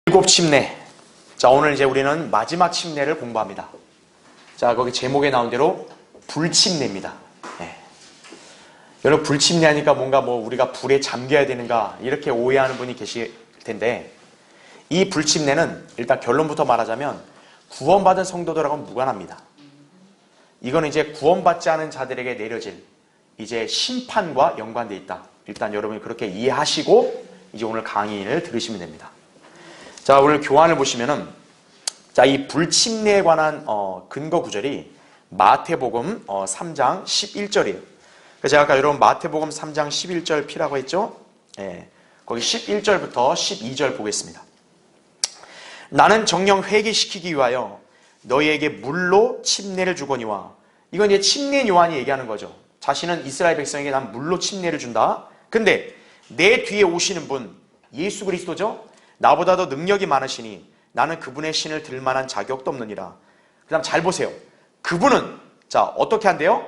일곱 침례. 자, 오늘 이제 우리는 마지막 침례를 공부합니다. 자, 거기 제목에 나온 대로 불침례입니다. 여러분, 불침례 하니까 뭔가 우리가 불에 잠겨야 되는가 이렇게 오해하는 분이 계실 텐데, 이 불침례는 일단 결론부터 말하자면 구원받은 성도들하고는 무관합니다. 이거는 이제 구원받지 않은 자들에게 내려질 이제 심판과 연관되어 있다. 일단 여러분이 그렇게 이해하시고 이제 오늘 강의를 들으시면 됩니다. 자, 오늘 교환을 보시면은, 자, 이 불침례에 관한 근거 구절이 마태복음 3장 11절이에요. 그래서 제가 아까 여러분 마태복음 3장 11절 피라고 했죠? 거기 11절부터 12절 보겠습니다. 나는 정령 회개시키기 위하여 너희에게 물로 침례를 주거니와. 이건 이제 침례 요한이 얘기하는 거죠. 자신은 이스라엘 백성에게 난 물로 침례를 준다. 근데 내 뒤에 오시는 분, 예수 그리스도죠? 나보다 더 능력이 많으시니 나는 그분의 신을 들 만한 자격도 없느니라. 그 다음 잘 보세요. 그분은 자 어떻게 한대요?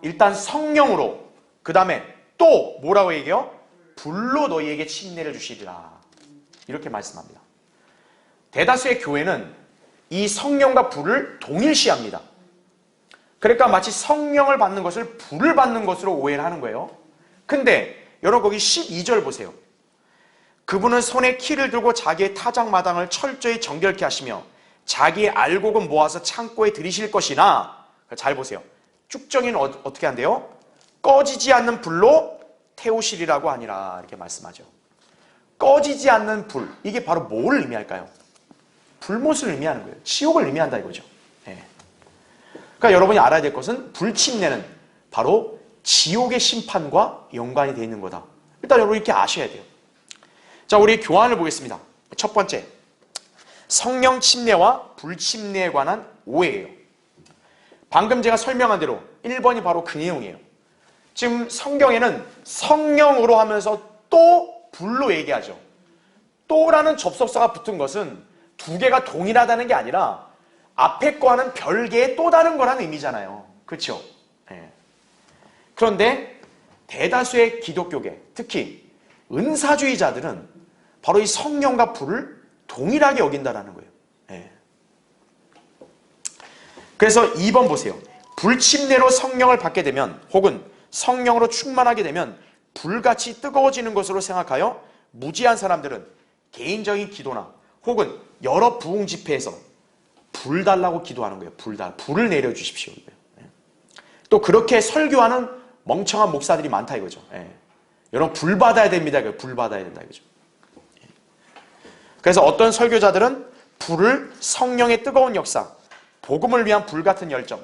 일단 성령으로, 그 다음에 또 뭐라고 얘기해요? 불로 너희에게 침례를 주시리라. 이렇게 말씀합니다. 대다수의 교회는 이 성령과 불을 동일시합니다. 그러니까 마치 성령을 받는 것을 불을 받는 것으로 오해를 하는 거예요. 근데 여러분 거기 12절 보세요. 그분은 손에 키를 들고 자기의 타작마당을 철저히 정결케 하시며 자기의 알곡은 모아서 창고에 들이실 것이나, 잘 보세요. 쭉정이는 어떻게 한대요? 꺼지지 않는 불로 태우시리라고 하니라. 이렇게 말씀하죠. 꺼지지 않는 불, 이게 바로 뭘 의미할까요? 불못을 의미하는 거예요. 지옥을 의미한다 이거죠. 그러니까 여러분이 알아야 될 것은 불침례는 바로 지옥의 심판과 연관이 되어 있는 거다. 일단 여러분 이렇게 아셔야 돼요. 자, 우리 교환을 보겠습니다. 첫 번째, 성령 침례와 불침례에 관한 오해예요. 방금 제가 설명한 대로 1번이 바로 그 내용이에요. 지금 성경에는 성령으로 하면서 또 불로 얘기하죠. 또라는 접속사가 붙은 것은 두 개가 동일하다는 게 아니라 앞에 거와는 별개의 또 다른 거라는 의미잖아요. 그렇죠? 그런데 대다수의 기독교계, 특히 은사주의자들은 바로 이 성령과 불을 동일하게 여긴다는 거예요. 그래서 2번 보세요. 불침례로 성령을 받게 되면, 혹은 성령으로 충만하게 되면 불같이 뜨거워지는 것으로 생각하여 무지한 사람들은 개인적인 기도나 혹은 여러 부흥 집회에서 불 달라고 기도하는 거예요. 불을 내려주십시오. 또 그렇게 설교하는 멍청한 목사들이 많다 이거죠. 여러분 불 받아야 됩니다. 불 받아야 된다 이거죠. 그래서 어떤 설교자들은 불을 성령의 뜨거운 역사, 복음을 위한 불같은 열정,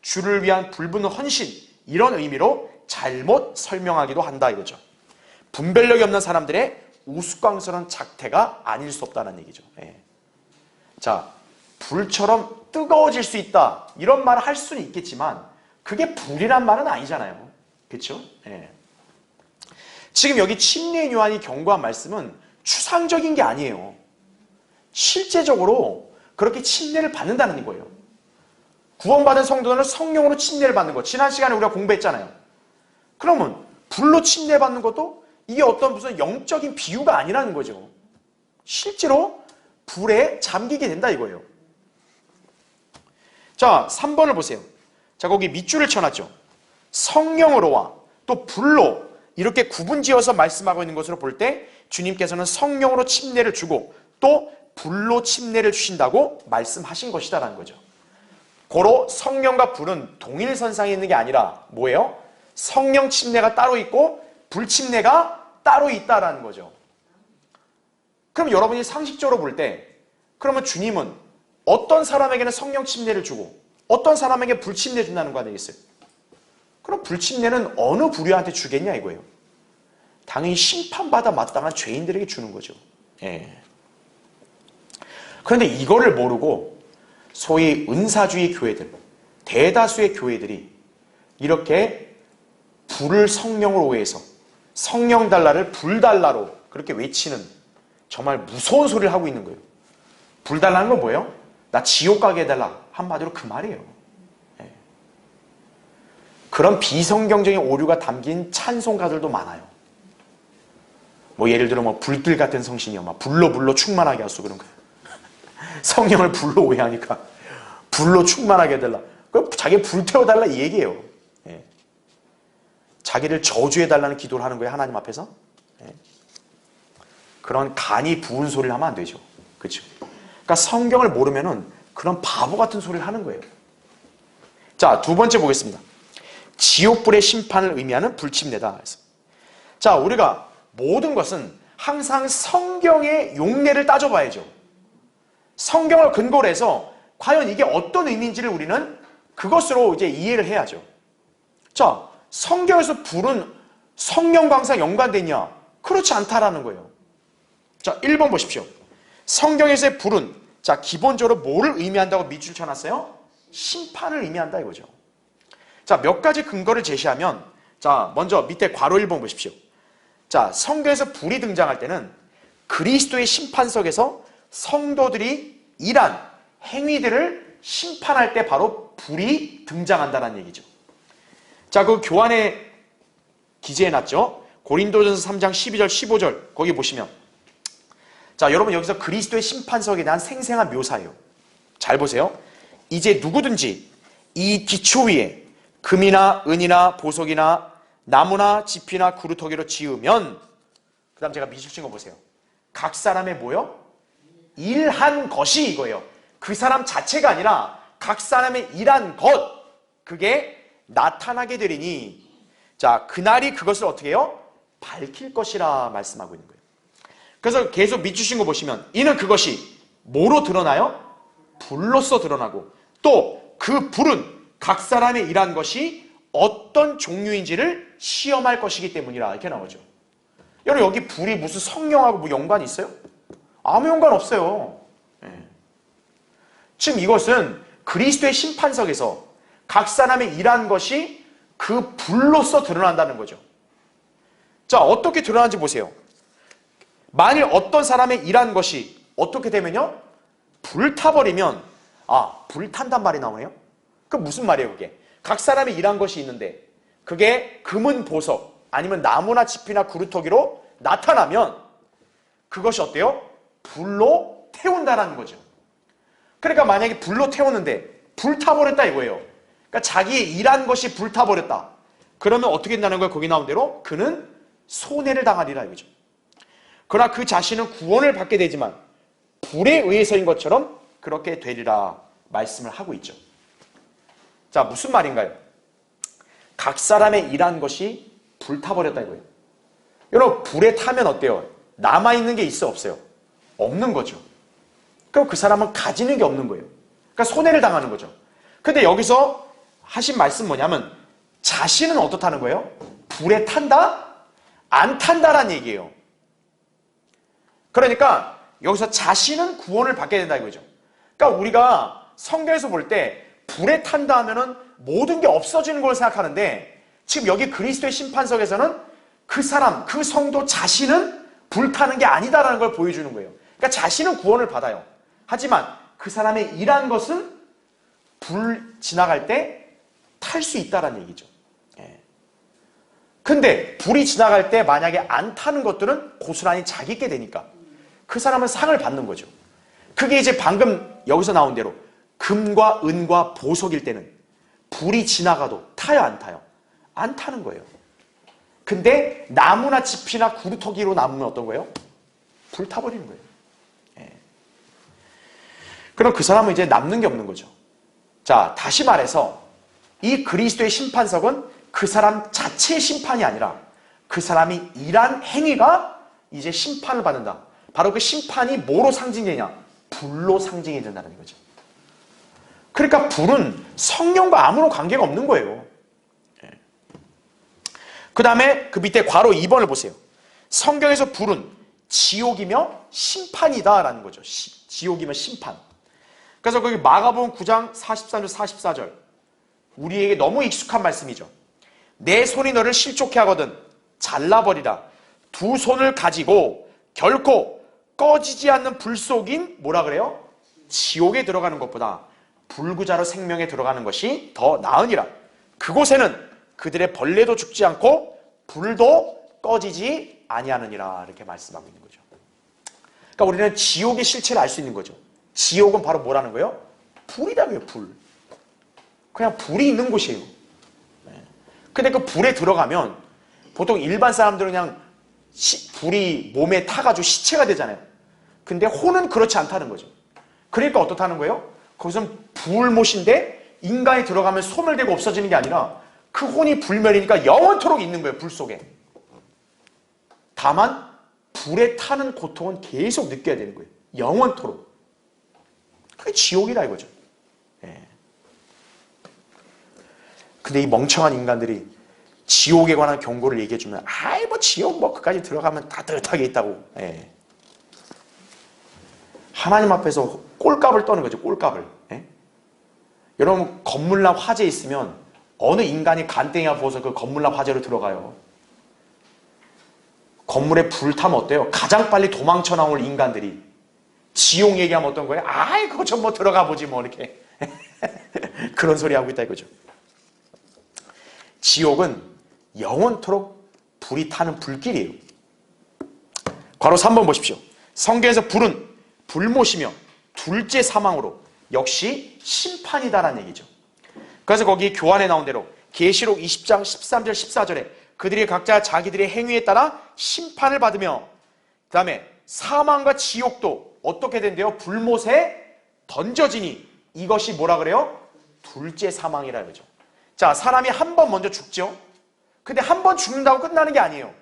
주를 위한 불붙는 헌신, 이런 의미로 잘못 설명하기도 한다 이거죠. 분별력이 없는 사람들의 우스꽝스러운 작태가 아닐 수 없다는 얘기죠. 자, 불처럼 뜨거워질 수 있다 이런 말을 할 수는 있겠지만 그게 불이란 말은 아니잖아요. 그렇죠? 지금 여기 침례 요한이 경고한 말씀은 추상적인 게 아니에요. 실제적으로 그렇게 침례를 받는다는 거예요. 구원받은 성도는 성령으로 침례를 받는 것, 지난 시간에 우리가 공부했잖아요. 그러면 불로 침례 받는 것도 이게 어떤 무슨 영적인 비유가 아니라는 거죠. 실제로 불에 잠기게 된다 이거예요. 자, 3번을 보세요. 자, 거기 밑줄을 쳐놨죠. 성령으로와 또 불로 이렇게 구분지어서 말씀하고 있는 것으로 볼 때 주님께서는 성령으로 침례를 주고 또 불로 침례를 주신다고 말씀하신 것이다라는 거죠. 고로 성령과 불은 동일선상에 있는 게 아니라 뭐예요? 성령 침례가 따로 있고 불 침례가 따로 있다라는 거죠. 그럼 여러분이 상식적으로 볼 때 그러면 주님은 어떤 사람에게는 성령 침례를 주고 어떤 사람에게 불 침례 준다는 거 아니겠어요? 그럼 불 침례는 어느 부류한테 주겠냐 이거예요. 당연히 심판받아 마땅한 죄인들에게 주는 거죠. 그런데 이거를 모르고 소위 은사주의 교회들, 대다수의 교회들이 이렇게 불을 성령으로 오해해서 성령 달라를 불 달라로 그렇게 외치는 정말 무서운 소리를 하고 있는 거예요. 불 달라는 건 뭐예요? 나 지옥 가게 해달라. 한마디로 그 말이에요. 그런 비성경적인 오류가 담긴 찬송가들도 많아요. 뭐 예를 들어 뭐 불길 같은 성신이요. 막 불로 충만하게 하소 그런 거예요. 성령을 불로 오해하니까 불로 충만하게 해달라. 그럼 자기 불태워달라 이 얘기예요. 예. 자기를 저주해달라는 기도를 하는 거예요. 하나님 앞에서. 예. 그런 간이 부은 소리를 하면 안 되죠. 그렇죠? 그러니까 성경을 모르면은 그런 바보 같은 소리를 하는 거예요. 자, 두 번째 보겠습니다. 지옥불의 심판을 의미하는 불침례다. 자, 우리가 모든 것은 항상 성경의 용례를 따져봐야죠. 성경을 근거로 해서 과연 이게 어떤 의미인지를 우리는 그것으로 이제 이해를 해야죠. 자, 성경에서 불은 성령과 항상 연관되냐? 그렇지 않다라는 거예요. 자, 1번 보십시오. 성경에서의 불은 자, 기본적으로 뭐를 의미한다고 밑줄 쳐놨어요? 심판을 의미한다 이거죠. 자, 몇 가지 근거를 제시하면 자, 먼저 밑에 괄호 1번 보십시오. 자, 성경에서 불이 등장할 때는 그리스도의 심판석에서 성도들이 일한 행위들을 심판할 때 바로 불이 등장한다는 얘기죠. 자, 그 교환에 기재해놨죠. 고린도전서 3장 12절 15절 거기 보시면 자, 여러분 여기서 그리스도의 심판석에 대한 생생한 묘사예요. 잘 보세요. 이제 누구든지 이 기초 위에 금이나 은이나 보석이나 나무나 지피나 구루터기로 지으면 그 다음 제가 미술친 거 보세요. 각 사람의 뭐요? 일한 것이 이거예요. 그 사람 자체가 아니라 각 사람의 일한 것 그게 나타나게 되리니 자, 그날이 그것을 어떻게 해요? 밝힐 것이라 말씀하고 있는 거예요. 그래서 계속 밑주신 거 보시면 이는 그것이 뭐로 드러나요? 불로써 드러나고 또 그 불은 각 사람의 일한 것이 어떤 종류인지를 시험할 것이기 때문이라 이렇게 나오죠. 여러분 여기 불이 무슨 성령하고 뭐 연관이 있어요? 아무 연관 없어요. 네. 지금 이것은 그리스도의 심판석에서 각 사람의 일한 것이 그 불로써 드러난다는 거죠. 자, 어떻게 드러나는지 보세요. 만일 어떤 사람의 일한 것이 어떻게 되면요? 불타버리면 불탄단 말이 나오네요? 그럼 무슨 말이에요 그게? 각 사람의 일한 것이 있는데 그게 금은 보석 아니면 나무나 지피나 구루터기로 나타나면 그것이 어때요? 불로 태운다는 거죠. 그러니까 만약에 불로 태우는데 불타버렸다 이거예요. 그러니까 자기의 일한 것이 불타버렸다. 그러면 어떻게 된다는 거예요? 거기 나온 대로 그는 손해를 당하리라 이거죠. 그러나 그 자신은 구원을 받게 되지만 불에 의해서인 것처럼 그렇게 되리라 말씀을 하고 있죠. 자, 무슨 말인가요? 각 사람의 일한 것이 불타버렸다 이거예요. 여러분 불에 타면 어때요? 남아있는 게 있어 없어요? 없는 거죠. 그럼 그 사람은 가지는 게 없는 거예요. 그러니까 손해를 당하는 거죠. 근데 여기서 하신 말씀 뭐냐면 자신은 어떻다는 거예요? 불에 탄다? 안 탄다라는 얘기예요. 그러니까 여기서 자신은 구원을 받게 된다 이거죠. 그러니까 우리가 성경에서 볼 때 불에 탄다 하면은 모든 게 없어지는 걸 생각하는데 지금 여기 그리스도의 심판석에서는 그 사람, 그 성도 자신은 불타는 게 아니다라는 걸 보여주는 거예요. 그러니까 자신은 구원을 받아요. 하지만 그 사람의 일한 것은 불 지나갈 때 탈 수 있다라는 얘기죠. 근데 불이 지나갈 때 만약에 안 타는 것들은 고스란히 자기께 되니까 그 사람은 상을 받는 거죠. 그게 이제 방금 여기서 나온 대로 금과 은과 보석일 때는 불이 지나가도 타요 안 타요? 안 타는 거예요. 근데 나무나 지피나 구루터기로 남으면 어떤 거예요? 불 타버리는 거예요. 그럼 그 사람은 이제 남는 게 없는 거죠. 자, 다시 말해서 이 그리스도의 심판석은 그 사람 자체의 심판이 아니라 그 사람이 일한 행위가 이제 심판을 받는다. 바로 그 심판이 뭐로 상징되냐? 불로 상징이 된다는 거죠. 그러니까 불은 성령과 아무런 관계가 없는 거예요. 그 다음에 그 밑에 괄호 2번을 보세요. 성경에서 불은 지옥이며 심판이다 라는 거죠. 지옥이며 심판. 그래서 거기 마가복음 9장 43절 44절 우리에게 너무 익숙한 말씀이죠. 내 손이 너를 실족해 하거든 잘라버리라. 두 손을 가지고 결코 꺼지지 않는 불 속인 뭐라 그래요? 지옥에 들어가는 것보다 불구자로 생명에 들어가는 것이 더 나으니라. 그곳에는 그들의 벌레도 죽지 않고 불도 꺼지지 아니하느니라 이렇게 말씀하고 있는 거죠. 그러니까 우리는 지옥의 실체를 알 수 있는 거죠. 지옥은 바로 뭐라는 거예요? 불이라고요. 불. 그냥 불이 있는 곳이에요. 근데 그 불에 들어가면 보통 일반 사람들은 그냥 불이 몸에 타가지고 시체가 되잖아요. 근데 혼은 그렇지 않다는 거죠. 그러니까 어떻다는 거예요? 거기서는 불못인데 인간이 들어가면 소멸되고 없어지는 게 아니라 그 혼이 불멸이니까 영원토록 있는 거예요. 불 속에. 다만 불에 타는 고통은 계속 느껴야 되는 거예요. 영원토록. 그게 지옥이라 이거죠. 예. 근데 이 멍청한 인간들이 지옥에 관한 경고를 얘기해주면 아이 뭐 지옥 뭐 그까지 들어가면 따뜻하게 있다고. 예. 하나님 앞에서 꼴값을 떠는 거죠. 꼴값을. 예? 여러분 건물납 화재 있으면 어느 인간이 간땡이가 부어서 그 건물납 화재로 들어가요. 건물에 불 타면 어때요? 가장 빨리 도망쳐 나올 인간들이 지옥 얘기하면 어떤 거예요? 아이 그거 좀 뭐 들어가 보지 뭐 이렇게 그런 소리 하고 있다 이거죠. 지옥은 영원토록 불이 타는 불길이에요. 괄호 3번 보십시오. 성경에서 불은 불못이며 둘째 사망으로 역시 심판이다라는 얘기죠. 그래서 거기 교환에 나온 대로 계시록 20장 13절 14절에 그들이 각자 자기들의 행위에 따라 심판을 받으며 그 다음에 사망과 지옥도 어떻게 된대요? 불못에 던져지니 이것이 뭐라 그래요? 둘째 사망이라 그러죠. 자, 사람이 한 번 먼저 죽죠. 근데 한 번 죽는다고 끝나는 게 아니에요.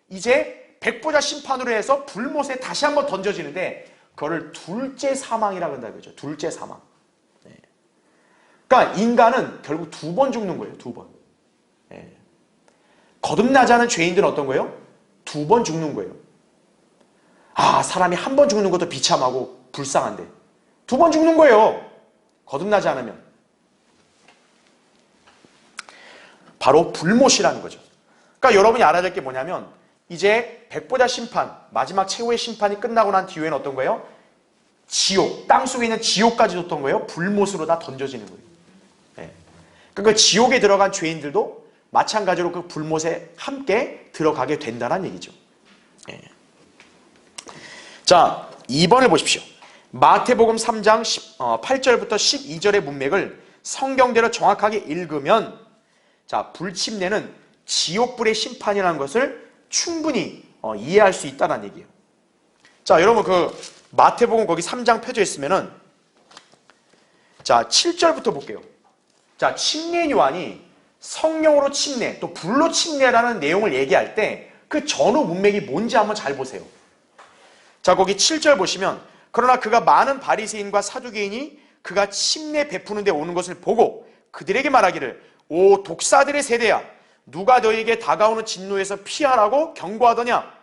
이제 백보자 심판으로 해서 불못에 다시 한 번 던져지는데 그거를 둘째 사망이라고 한다 그러죠. 둘째 사망. 네. 그러니까 인간은 결국 두 번 죽는 거예요. 두 번. 네. 거듭나지 않은 죄인들은 어떤 거예요? 두 번 죽는 거예요. 아, 사람이 한 번 죽는 것도 비참하고 불쌍한데 두 번 죽는 거예요. 거듭나지 않으면. 바로 불못이라는 거죠. 그러니까 여러분이 알아야 될 게 뭐냐면 이제 백보자 심판, 마지막 최후의 심판이 끝나고 난 뒤에는 어떤 거예요? 지옥, 땅속에 있는 지옥까지 어떤 거예요? 불못으로 다 던져지는 거예요. 네. 그러니까 지옥에 들어간 죄인들도 마찬가지로 그 불못에 함께 들어가게 된다는 얘기죠. 네. 자, 2번을 보십시오. 마태복음 3장 8절부터 12절의 문맥을 성경대로 정확하게 읽으면 자, 불침례는 지옥불의 심판이라는 것을 충분히 이해할 수 있다는 얘기예요. 자, 여러분 그 마태복음 거기 3장 펴져 있으면은 자, 7절부터 볼게요. 자, 침례 요한이 성령으로 침례, 또 불로 침례라는 내용을 얘기할 때 그 전후 문맥이 뭔지 한번 잘 보세요. 자, 거기 7절 보시면 그러나 그가 많은 바리새인과 사두개인이 그가 침례 베푸는 데 오는 것을 보고 그들에게 말하기를 오 독사들의 세대야 누가 너희에게 다가오는 진노에서 피하라고 경고하더냐.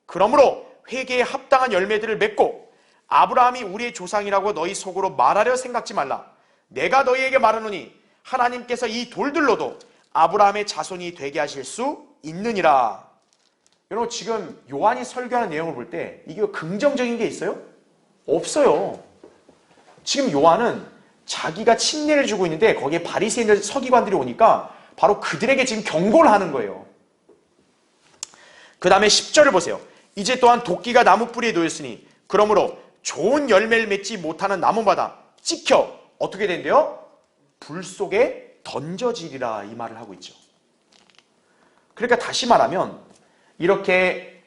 그러므로 회개에 합당한 열매들을 맺고 아브라함이 우리의 조상이라고 너희 속으로 말하려 생각지 말라. 내가 너희에게 말하노니 하나님께서 이 돌들로도 아브라함의 자손이 되게 하실 수 있느니라. 여러분 지금 요한이 설교하는 내용을 볼 때 이게 긍정적인 게 있어요? 없어요. 지금 요한은 자기가 침례를 주고 있는데 거기에 바리새인들 서기관들이 오니까 바로 그들에게 지금 경고를 하는 거예요. 그 다음에 10절을 보세요. 이제 또한 도끼가 나무 뿌리에 놓였으니 그러므로 좋은 열매를 맺지 못하는 나무마다 찍혀 어떻게 된대요? 불 속에 던져지리라 이 말을 하고 있죠. 그러니까 다시 말하면 이렇게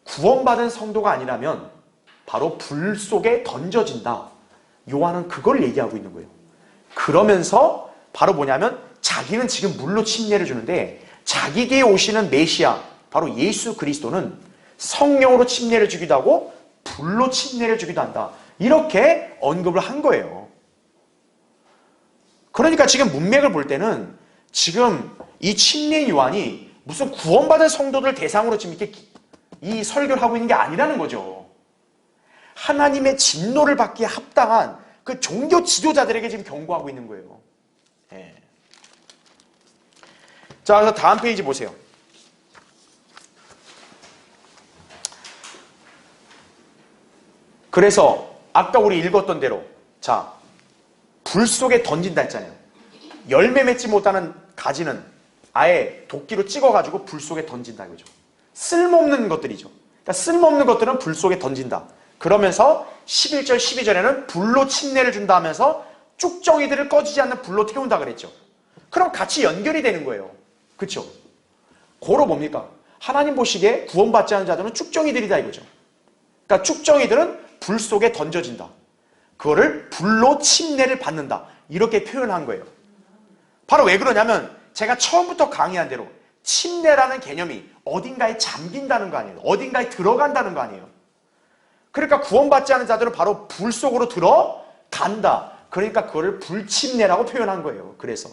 구원받은 성도가 아니라면 바로 불 속에 던져진다. 요한은 그걸 얘기하고 있는 거예요. 그러면서 바로 뭐냐면 자기는 지금 물로 침례를 주는데 자기에게 오시는 메시아 바로 예수 그리스도는 성령으로 침례를 주기도 하고 불로 침례를 주기도 한다. 이렇게 언급을 한 거예요. 그러니까 지금 문맥을 볼 때는 지금 이 침례 요한이 무슨 구원받은 성도들 대상으로 지금 이렇게 이 설교를 하고 있는 게 아니라는 거죠. 하나님의 진노를 받기에 합당한 그 종교 지도자들에게 지금 경고하고 있는 거예요. 네. 자, 그래서 다음 페이지 보세요. 그래서 아까 우리 읽었던 대로 자, 불 속에 던진다 했잖아요. 열매 맺지 못하는 가지는 아예 도끼로 찍어가지고 불 속에 던진다 이거죠. 쓸모없는 것들이죠. 그러니까 쓸모없는 것들은 불 속에 던진다. 그러면서 11절, 12절에는 불로 침례를 준다 하면서 쭉정이들을 꺼지지 않는 불로 태운다 그랬죠. 그럼 같이 연결이 되는 거예요. 그렇죠? 고로 뭡니까? 하나님 보시기에 구원받지 않은 자들은 쭉정이들이다 이거죠. 그러니까 쭉정이들은 불 속에 던져진다. 그거를 불로 침례를 받는다. 이렇게 표현한 거예요. 바로 왜 그러냐면 제가 처음부터 강의한 대로 침례라는 개념이 어딘가에 잠긴다는 거 아니에요. 어딘가에 들어간다는 거 아니에요. 그러니까 구원받지 않은 자들은 바로 불 속으로 들어간다. 그러니까 그거를 불침례라고 표현한 거예요. 그래서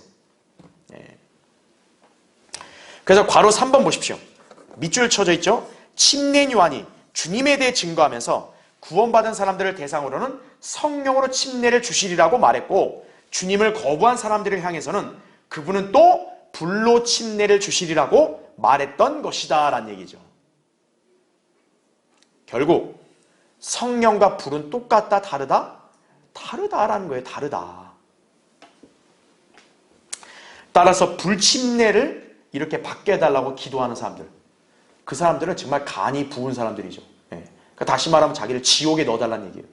그래서 괄호 3번 보십시오. 밑줄 쳐져 있죠. 침례 요한이 주님에 대해 증거하면서 구원받은 사람들을 대상으로는 성령으로 침례를 주시리라고 말했고, 주님을 거부한 사람들을 향해서는 그분은 또 불로 침례를 주시리라고 말했던 것이다 라는 얘기죠. 결국 성령과 불은 똑같다 다르다? 다르다라는 거예요. 다르다. 따라서 불침례를 이렇게 받게 해달라고 기도하는 사람들, 그 사람들은 정말 간이 부은 사람들이죠. 그러니까 다시 말하면 자기를 지옥에 넣어달라는 얘기예요.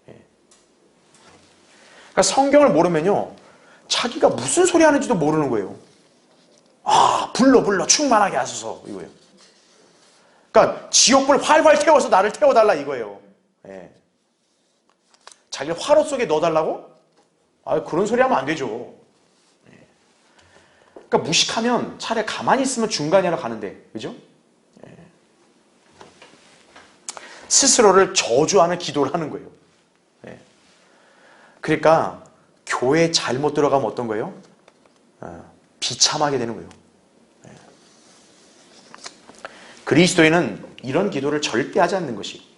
그러니까 성경을 모르면요, 자기가 무슨 소리 하는지도 모르는 거예요. 아, 불러 충만하게 하소서 이거예요. 그러니까 지옥불 활활 태워서 나를 태워달라 이거예요. 자기를 화로 속에 넣어달라고? 아, 그런 소리 하면 안 되죠. 그러니까 무식하면 차라리 가만히 있으면 중간이라 가는데, 그죠? 스스로를 저주하는 기도를 하는 거예요. 그러니까 교회에 잘못 들어가면 어떤 거예요? 비참하게 되는 거예요. 그리스도인은 이런 기도를 절대 하지 않는 것이,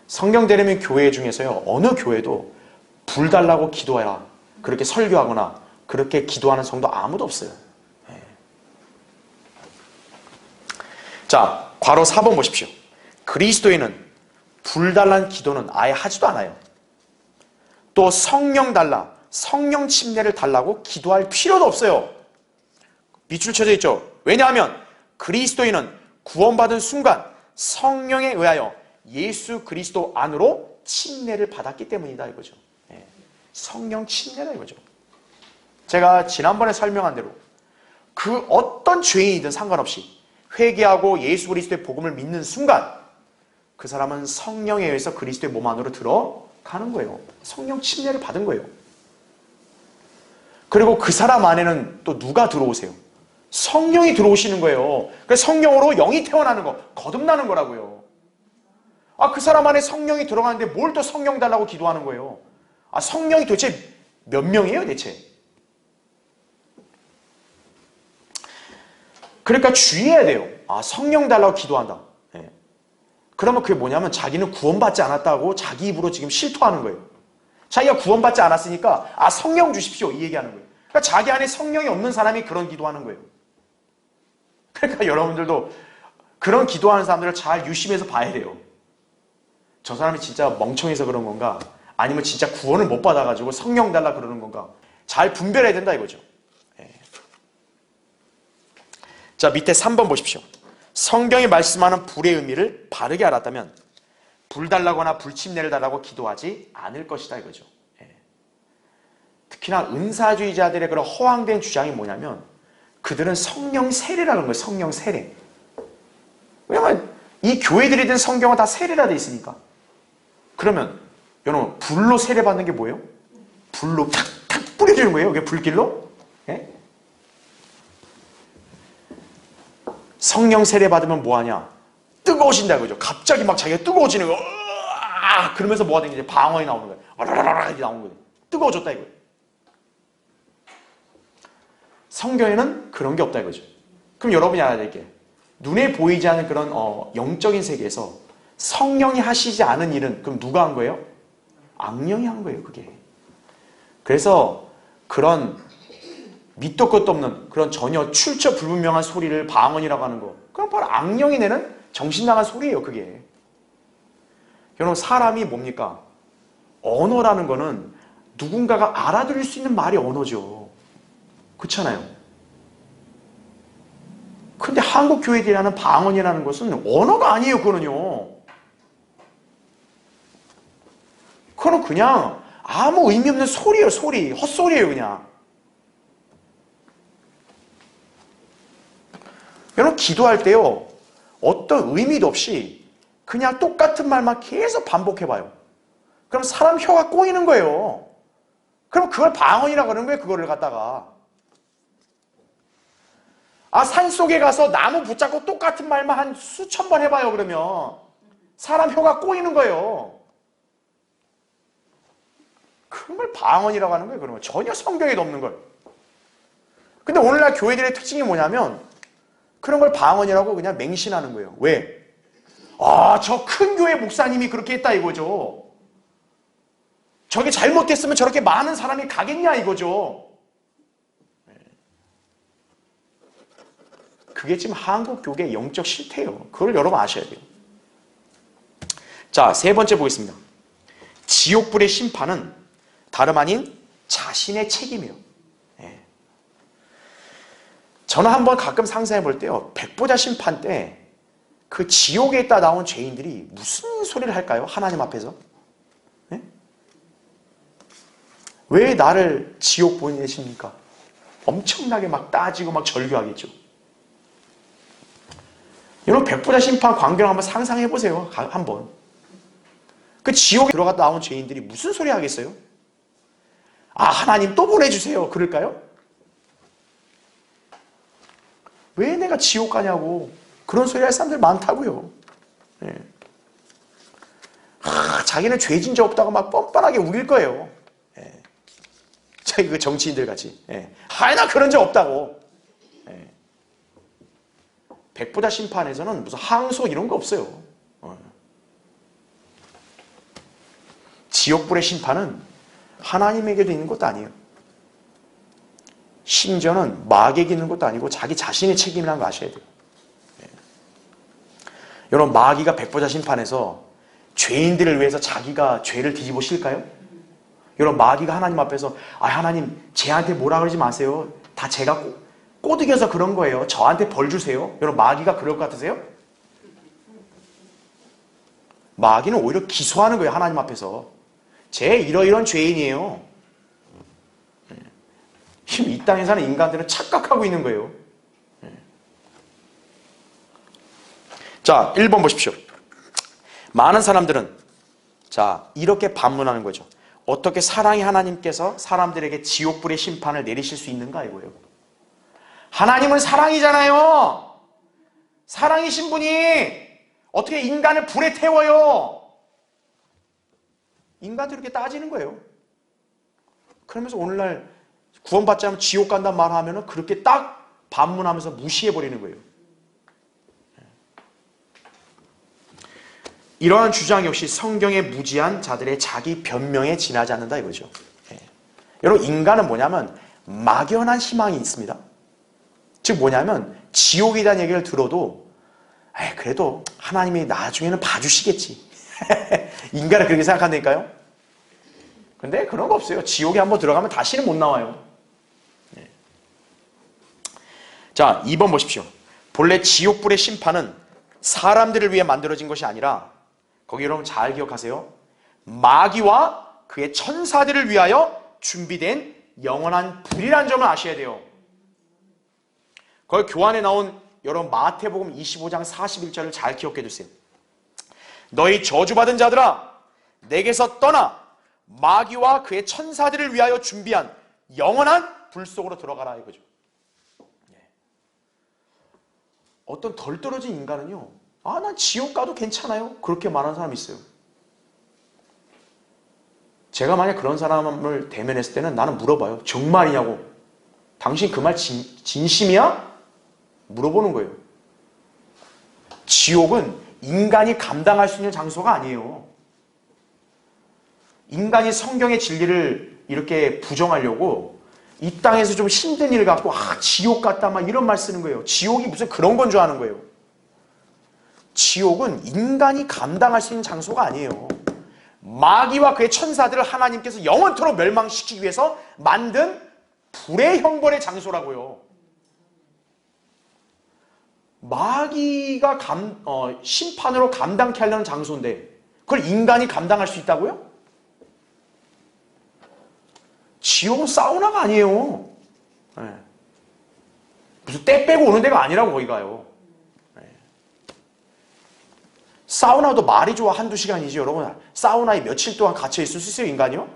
성경대련의 교회 중에서요, 어느 교회도 불 달라고 기도해라 그렇게 설교하거나 그렇게 기도하는 성도 아무도 없어요. 자, 괄호 4번 보십시오. 그리스도인은 불 달라는 기도는 아예 하지도 않아요. 또 성령 달라, 성령 침례를 달라고 기도할 필요도 없어요. 밑줄 쳐져 있죠. 왜냐하면 그리스도인은 구원받은 순간 성령에 의하여 예수 그리스도 안으로 침례를 받았기 때문이다 이거죠. 성령 침례다 이거죠. 제가 지난번에 설명한 대로 그 어떤 죄인이든 상관없이 회개하고 예수 그리스도의 복음을 믿는 순간 그 사람은 성령에 의해서 그리스도의 몸 안으로 들어가는 거예요. 성령 침례를 받은 거예요. 그리고 그 사람 안에는 또 누가 들어오세요? 성령이 들어오시는 거예요. 그래서 성령으로 영이 태어나는 거, 거듭나는 거라고요. 아, 그 사람 안에 성령이 들어가는데 뭘 또 성령 달라고 기도하는 거예요? 아, 성령이 도대체 몇 명이에요, 대체? 그러니까 주의해야 돼요. 아, 성령 달라고 기도한다. 그러면 그게 뭐냐면 자기는 구원받지 않았다고 자기 입으로 지금 실토하는 거예요. 자기가 구원받지 않았으니까 아, 성령 주십시오 이 얘기하는 거예요. 그러니까 자기 안에 성령이 없는 사람이 그런 기도하는 거예요. 그러니까 여러분들도 그런 기도하는 사람들을 잘 유심해서 봐야 돼요. 저 사람이 진짜 멍청해서 그런 건가? 아니면 진짜 구원을 못 받아가지고 성령 달라 그러는 건가? 잘 분별해야 된다 이거죠. 자, 밑에 3번 보십시오. 성경이 말씀하는 불의 의미를 바르게 알았다면 불 달라거나 불침례를 달라고 기도하지 않을 것이다 이거죠. 특히나 은사주의자들의 그런 허황된 주장이 뭐냐면 그들은 성령 세례라는 거예요. 성령 세례. 왜냐면 이 교회들이 든 성경은 다 세례라 돼 있으니까. 그러면 여러분 불로 세례 받는 게 뭐예요? 불로 탁탁 뿌려주는 거예요. 이게 불길로? 성령 세례 받으면 뭐하냐? 뜨거워진다 그죠? 갑자기 막 자기가 뜨거워지는 거예요. 그러면서 뭐가 되는 거지? 방언이 나오는 거예요. 이렇게 나오는 거예요. 뜨거워졌다 이거예요. 성경에는 그런 게 없다 이거죠. 그럼 여러분이 알아야 될 게 눈에 보이지 않는 그런 영적인 세계에서 성령이 하시지 않은 일은 그럼 누가 한 거예요? 악령이 한 거예요. 그게. 그래서 그런 밑도 끝도 없는 그런 전혀 출처 불분명한 소리를 방언이라고 하는 거, 그럼 바로 악령이 내는 정신 나간 소리예요. 그게. 여러분 사람이 뭡니까? 언어라는 거는 누군가가 알아들을 수 있는 말이 언어죠. 그렇잖아요. 근데 한국 교회들이 하는 방언이라는 것은 언어가 아니에요. 그거는요. 그거는 그냥 아무 의미 없는 소리예요. 소리. 헛소리예요. 그냥. 여러분 기도할 때요. 어떤 의미도 없이 그냥 똑같은 말만 계속 반복해봐요. 그럼 사람 혀가 꼬이는 거예요. 그럼 그걸 방언이라고 그러는 거예요. 그거를 갖다가. 산속에 가서 나무 붙잡고 똑같은 말만 한 수천 번 해봐요. 그러면 사람 혀가 꼬이는 거예요. 그런 걸 방언이라고 하는 거예요. 그러면 전혀 성경에도 없는 걸. 근데 오늘날 교회들의 특징이 뭐냐면 그런 걸 방언이라고 그냥 맹신하는 거예요. 왜? 저 큰 교회 목사님이 그렇게 했다 이거죠. 저게 잘못됐으면 저렇게 많은 사람이 가겠냐 이거죠. 그게 지금 한국 교계의 영적 실태예요. 그걸 여러분 아셔야 돼요. 자, 세 번째 보겠습니다. 지옥불의 심판은 다름 아닌 자신의 책임이에요. 저는 한번 가끔 상상해 볼 때요. 백보자 심판 때 그 지옥에 있다 나온 죄인들이 무슨 소리를 할까요? 하나님 앞에서. 네? 왜 나를 지옥 보내십니까? 엄청나게 막 따지고 막 절규하겠죠. 여러분 백보자 심판 광경을 한번 상상해 보세요. 한번. 그 지옥에 들어갔다 나온 죄인들이 무슨 소리 하겠어요? 하나님 또 보내주세요. 그럴까요? 왜 내가 지옥 가냐고 그런 소리 할 사람들 많다고요. 네. 자기는 죄진 적 없다고 막 뻔뻔하게 우길 거예요. 네. 자기 그 정치인들 같이. 네. 나 그런 적 없다고. 네. 백보자 심판에서는 무슨 항소 이런 거 없어요. 지옥불의 심판은 하나님에게도 있는 것도 아니에요. 심지어는 마귀에게 있는 것도 아니고 자기 자신의 책임이라는 거 아셔야 돼요. 여러분 마귀가 백보자 심판에서 죄인들을 위해서 자기가 죄를 뒤집어 씌울까요? 여러분 마귀가 하나님 앞에서 하나님 쟤한테 뭐라 그러지 마세요. 다 제가 꼬드겨서 그런 거예요. 저한테 벌 주세요. 여러분 마귀가 그럴 것 같으세요? 마귀는 오히려 기소하는 거예요. 하나님 앞에서. 쟤 이러이러한 죄인이에요. 이 땅에 사는 인간들은 착각하고 있는 거예요. 자, 1번 보십시오. 많은 사람들은 이렇게 반문하는 거죠. 어떻게 사랑의 하나님께서 사람들에게 지옥불의 심판을 내리실 수 있는가 이거예요. 하나님은 사랑이잖아요. 사랑이신 분이 어떻게 인간을 불에 태워요? 인간들이 이렇게 따지는 거예요. 그러면서 오늘날 구원받지 않으면 지옥 간다는 말 하면 그렇게 딱 반문하면서 무시해버리는 거예요. 이러한 주장 역시 성경에 무지한 자들의 자기 변명에 지나지 않는다 이거죠. 여러분 인간은 뭐냐면 막연한 희망이 있습니다. 즉 뭐냐면 지옥이라는 얘기를 들어도 그래도 하나님이 나중에는 봐주시겠지. 인간은 그렇게 생각한다니까요. 근데 그런 거 없어요. 지옥에 한번 들어가면 다시는 못 나와요. 자, 2번 보십시오. 본래 지옥불의 심판은 사람들을 위해 만들어진 것이 아니라 거기 여러분 잘 기억하세요. 마귀와 그의 천사들을 위하여 준비된 영원한 불이라는 점을 아셔야 돼요. 거기 교환에 나온 여러분 마태복음 25장 41절을 잘 기억해 두세요. 너희 저주받은 자들아 내게서 떠나 마귀와 그의 천사들을 위하여 준비한 영원한 불 속으로 들어가라 이거죠. 어떤 덜 떨어진 인간은요. 난 지옥 가도 괜찮아요. 그렇게 말하는 사람이 있어요. 제가 만약 그런 사람을 대면했을 때는 나는 물어봐요. 정말이냐고. 당신 그 말 진심이야? 물어보는 거예요. 지옥은 인간이 감당할 수 있는 장소가 아니에요. 인간이 성경의 진리를 이렇게 부정하려고 이 땅에서 좀 힘든 일 갖고 지옥 같다 막 이런 말 쓰는 거예요. 지옥이 무슨 그런 건 줄 아는 거예요. 지옥은 인간이 감당할 수 있는 장소가 아니에요. 마귀와 그의 천사들을 하나님께서 영원토록 멸망시키기 위해서 만든 불의 형벌의 장소라고요. 마귀가 심판으로 감당케 하려는 장소인데 그걸 인간이 감당할 수 있다고요? 지옥은 사우나가 아니에요. 네. 무슨 때 빼고 오는 데가 아니라고 거기가요. 네. 사우나도 말이 좋아 한두 시간이지 여러분. 사우나에 며칠 동안 갇혀 있을 수 있어요 인간이요?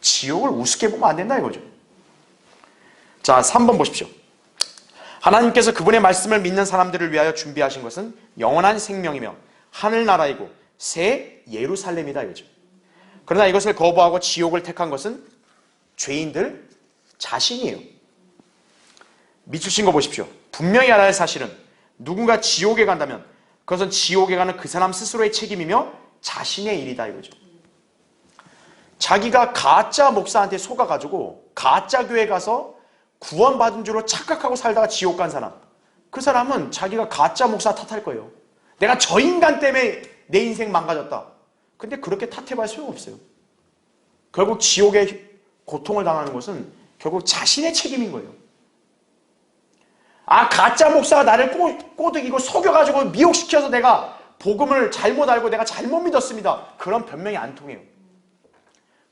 지옥을 우습게 보면 안 된다 이거죠. 자 3번 보십시오. 하나님께서 그분의 말씀을 믿는 사람들을 위하여 준비하신 것은 영원한 생명이며 하늘나라이고 새 예루살렘이다 이거죠. 그러나 이것을 거부하고 지옥을 택한 것은 죄인들 자신이에요. 밑주신 거 보십시오. 분명히 알아야 할 사실은 누군가 지옥에 간다면 그것은 지옥에 가는 그 사람 스스로의 책임이며 자신의 일이다 이거죠. 자기가 가짜 목사한테 속아가지고 가짜 교회 가서 구원받은 줄로 착각하고 살다가 지옥 간 사람, 그 사람은 자기가 가짜 목사 탓할 거예요. 내가 저 인간 때문에 내 인생 망가졌다. 근데 그렇게 탓해봐야 소용없어요. 결국 지옥의 고통을 당하는 것은 결국 자신의 책임인 거예요. 아, 가짜 목사가 나를 꼬드기고 속여가지고 미혹시켜서 내가 복음을 잘못 알고 내가 잘못 믿었습니다. 그런 변명이 안 통해요.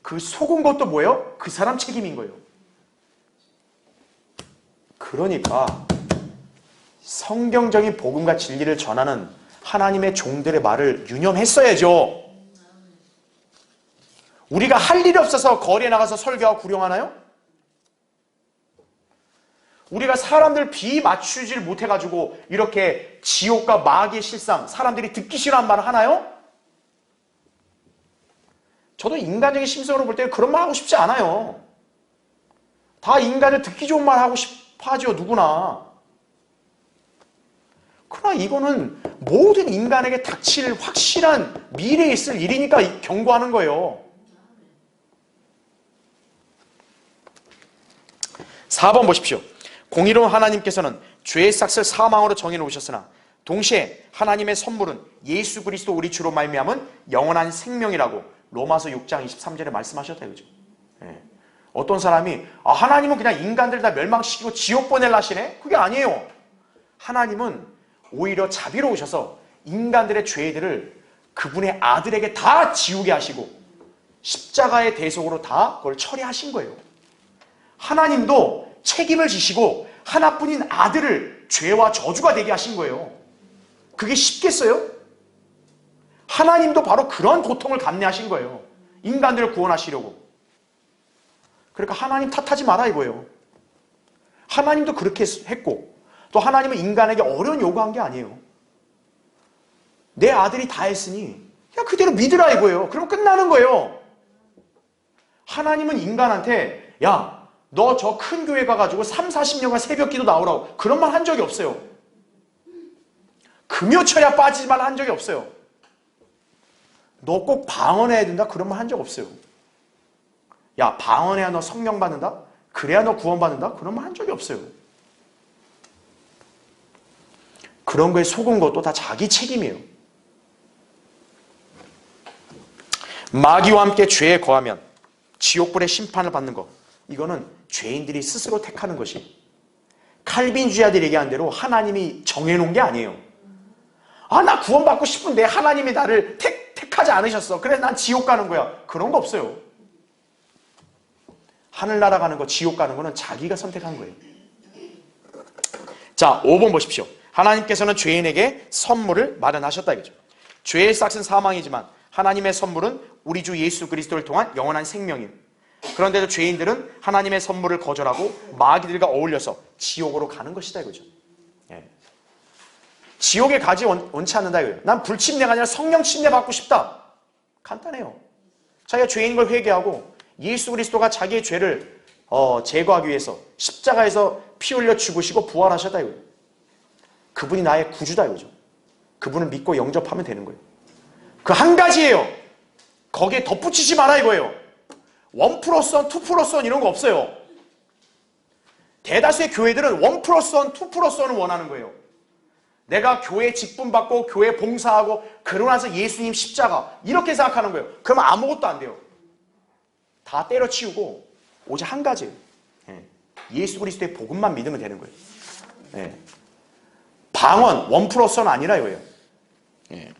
그 속은 것도 뭐예요? 그 사람 책임인 거예요. 그러니까 성경적인 복음과 진리를 전하는 하나님의 종들의 말을 유념했어야죠. 우리가 할 일이 없어서 거리에 나가서 설교하고 구령하나요? 우리가 사람들 비 맞추질 못해가지고 이렇게 지옥과 마귀의 실상, 사람들이 듣기 싫어하는 말을 하나요? 저도 인간적인 심성으로 볼 때 그런 말 하고 싶지 않아요. 다 인간을 듣기 좋은 말 하고 싶어 하죠, 누구나. 그러나 이거는 모든 인간에게 닥칠 확실한 미래에 있을 일이니까 경고하는 거예요. 4번 보십시오. 공의로운 하나님께서는 죄의 삭을 사망으로 정해 놓으셨으나 동시에 하나님의 선물은 예수 그리스도 우리 주로 말미암은 영원한 생명이라고 로마서 6장 23절에 말씀하셨다 이거죠. 예. 어떤 사람이 하나님은 그냥 인간들 다 멸망시키고 지옥 보낼 하시네? 그게 아니에요. 하나님은 오히려 자비로우셔서 인간들의 죄들을 그분의 아들에게 다 지우게 하시고 십자가의 대속으로 다 그걸 처리하신 거예요. 하나님도 책임을 지시고 하나뿐인 아들을 죄와 저주가 되게 하신 거예요. 그게 쉽겠어요? 하나님도 바로 그런 고통을 감내하신 거예요. 인간들을 구원하시려고. 그러니까 하나님 탓하지 마라 이거예요. 하나님도 그렇게 했고 또 하나님은 인간에게 어려운 요구한 게 아니에요. 내 아들이 다 했으니 그냥 그대로 믿으라 이거예요. 그럼 끝나는 거예요. 하나님은 인간한테 야, 너 저 큰 교회 가가지고 30-40년간 새벽기도 나오라고 그런 말 한 적이 없어요. 금요철야 빠지지 말라 한 적이 없어요. 너 꼭 방언해야 된다 그런 말 한 적 없어요. 야, 방언해야 너 성령 받는다? 그래야 너 구원 받는다? 그런 말 한 적이 없어요. 그런 거에 속은 것도 다 자기 책임이에요. 마귀와 함께 죄에 거하면 지옥불의 심판을 받는 것, 이거는 죄인들이 스스로 택하는 것이, 칼빈주의자들이 얘기한 대로 하나님이 정해놓은 게 아니에요. 나 구원받고 싶은데 하나님이 나를 택하지 않으셨어. 그래서 난 지옥 가는 거야. 그런 거 없어요. 하늘나라 가는 거, 지옥 가는 거는 자기가 선택한 거예요. 자, 5번 보십시오. 하나님께서는 죄인에게 선물을 마련하셨다 이거죠. 죄의 삭은 사망이지만 하나님의 선물은 우리 주 예수 그리스도를 통한 영원한 생명이에요. 그런데도 죄인들은 하나님의 선물을 거절하고 마귀들과 어울려서 지옥으로 가는 것이다 이거죠. 예. 지옥에 가지 원치 않는다 이거예요. 난 불침례가 아니라 성령 침례 받고 싶다. 간단해요. 자기가 죄인인 걸 회개하고 예수 그리스도가 자기의 죄를 제거하기 위해서 십자가에서 피 흘려 죽으시고 부활하셨다 이거예요. 그분이 나의 구주다 이거죠. 그분을 믿고 영접하면 되는 거예요. 그 한 가지예요. 거기에 덧붙이지 마라 이거예요. 1+1, 2+1 이런 거 없어요. 대다수의 교회들은 1+1, 2+1을 원하는 거예요. 내가 교회 직분 받고 교회 봉사하고 그러고 나서 예수님 십자가 이렇게 생각하는 거예요. 그러면 아무것도 안 돼요. 다 때려치우고 오직 한 가지예요. 예. 예수 그리스도의 복음만 믿으면 되는 거예요. 예. 방언, 1+1 아니라 이거예요. 예.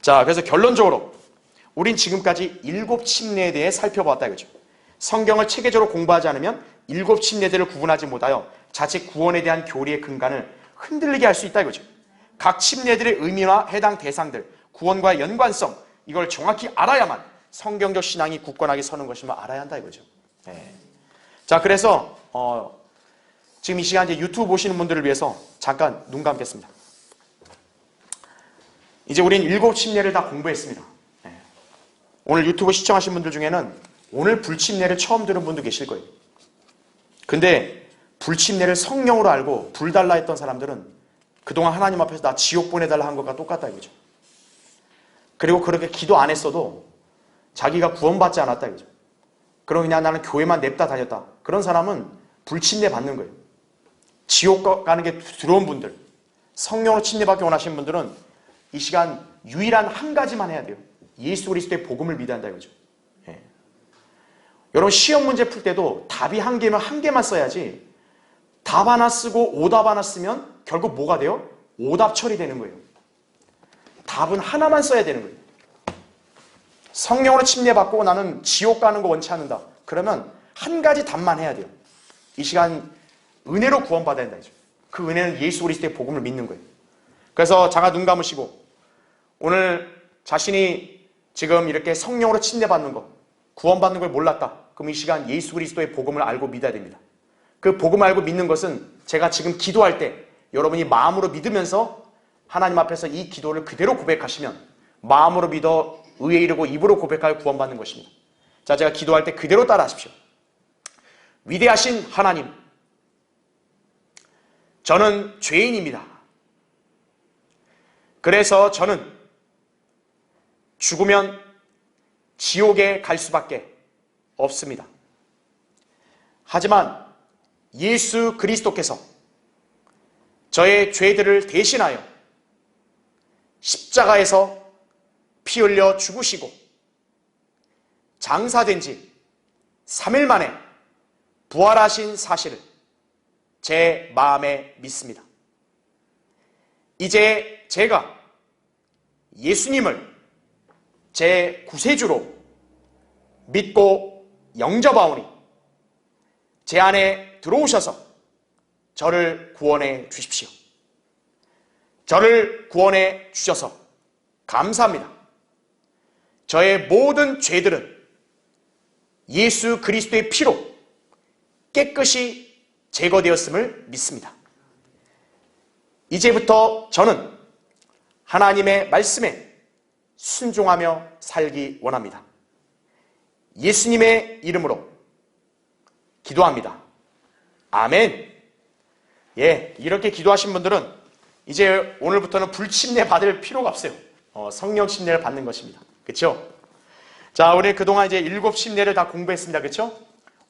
자, 그래서 결론적으로 우린 지금까지 7 침례에 대해 살펴보았다 이거죠. 성경을 체계적으로 공부하지 않으면 7 침례들을 구분하지 못하여 자칫 구원에 대한 교리의 근간을 흔들리게 할 수 있다 이거죠. 각 침례들의 의미와 해당 대상들, 구원과의 연관성, 이걸 정확히 알아야만 성경적 신앙이 굳건하게 서는 것임을 알아야 한다 이거죠. 예. 자, 그래서 지금 이 시간 이제 유튜브 보시는 분들을 위해서 잠깐 눈 감겠습니다. 이제 우린 7 침례를 다 공부했습니다. 예. 오늘 유튜브 시청하신 분들 중에는 오늘 불침례를 처음 들은 분도 계실 거예요. 근데 불침례를 성령으로 알고 불달라 했던 사람들은 그동안 하나님 앞에서 나 지옥 보내달라 한 것과 똑같다 이거죠. 그리고 그렇게 기도 안 했어도 자기가 구원받지 않았다 이거죠. 그럼 그냥 나는 교회만 냅다 다녔다. 그런 사람은 불침례 받는 거예요. 지옥 가는 게 두려운 분들, 성령으로 침례받기 원하시는 분들은 이 시간 유일한 한 가지만 해야 돼요. 예수 그리스도의 복음을 믿어야 한다 이거죠. 예. 여러분 시험 문제 풀 때도 답이 한 개면 한 개만 써야지 답 하나 쓰고 오답 하나 쓰면 결국 뭐가 돼요? 오답 처리되는 거예요. 답은 하나만 써야 되는 거예요. 성령으로 침례받고 나는 지옥 가는 거 원치 않는다. 그러면 한 가지 답만 해야 돼요. 이 시간 은혜로 구원받아야 된다. 그 은혜는 예수 그리스도의 복음을 믿는 거예요. 그래서 잠깐 눈 감으시고 오늘 자신이 지금 이렇게 성령으로 침례받는 거, 구원받는 걸 몰랐다. 그럼 이 시간 예수 그리스도의 복음을 알고 믿어야 됩니다. 그 복음을 알고 믿는 것은 제가 지금 기도할 때 여러분이 마음으로 믿으면서 하나님 앞에서 이 기도를 그대로 고백하시면 마음으로 믿어 의에 이르고 입으로 고백하여 구원받는 것입니다. 자, 제가 기도할 때 그대로 따라 하십시오. 위대하신 하나님, 저는 죄인입니다. 그래서 저는 죽으면 지옥에 갈 수밖에 없습니다. 하지만 예수 그리스도께서 저의 죄들을 대신하여 십자가에서 피 흘려 죽으시고 장사된 지 3일 만에 부활하신 사실을 제 마음에 믿습니다. 이제 제가 예수님을 제 구세주로 믿고 영접하오니 제 안에 들어오셔서 저를 구원해 주십시오. 저를 구원해 주셔서 감사합니다. 저의 모든 죄들은 예수 그리스도의 피로 깨끗이 제거되었음을 믿습니다. 이제부터 저는 하나님의 말씀에 순종하며 살기 원합니다. 예수님의 이름으로 기도합니다. 아멘. 예, 이렇게 기도하신 분들은 이제 오늘부터는 불침례 받을 필요가 없어요. 성령 침례를 받는 것입니다. 그렇죠? 자, 우리 그동안 이제 7 침례를 다 공부했습니다. 그렇죠?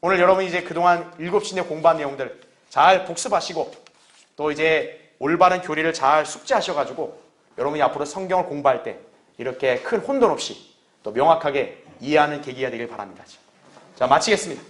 오늘 여러분 이제 그동안 7 침례 공부한 내용들 잘 복습하시고 또 이제 올바른 교리를 잘 숙지하셔가지고 여러분이 앞으로 성경을 공부할 때 이렇게 큰 혼돈 없이 또 명확하게 이해하는 계기가 되길 바랍니다. 자, 마치겠습니다.